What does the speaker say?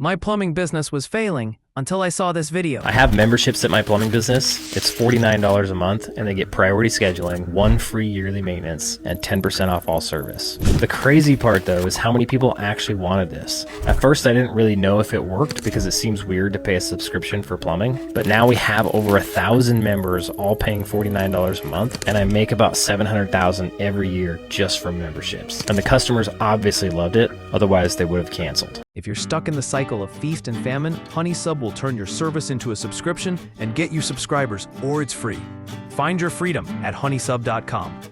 My plumbing business was failing until I saw this video. I have memberships at my plumbing business. It's $49 a month, and they get priority scheduling, 1 free yearly maintenance, and 10% off all service. The crazy part, though, is how many people actually wanted this. At first, I didn't really know if it worked because it seems weird to pay a subscription for plumbing, but now we have over 1,000 members all paying $49 a month, and I make about $700,000 every year just from memberships. And the customers obviously loved it, otherwise they would have canceled. If you're stuck in the cycle of feast and famine, HoneySub will turn your service into a subscription and get you subscribers, or it's free. Find your freedom at honeysub.com.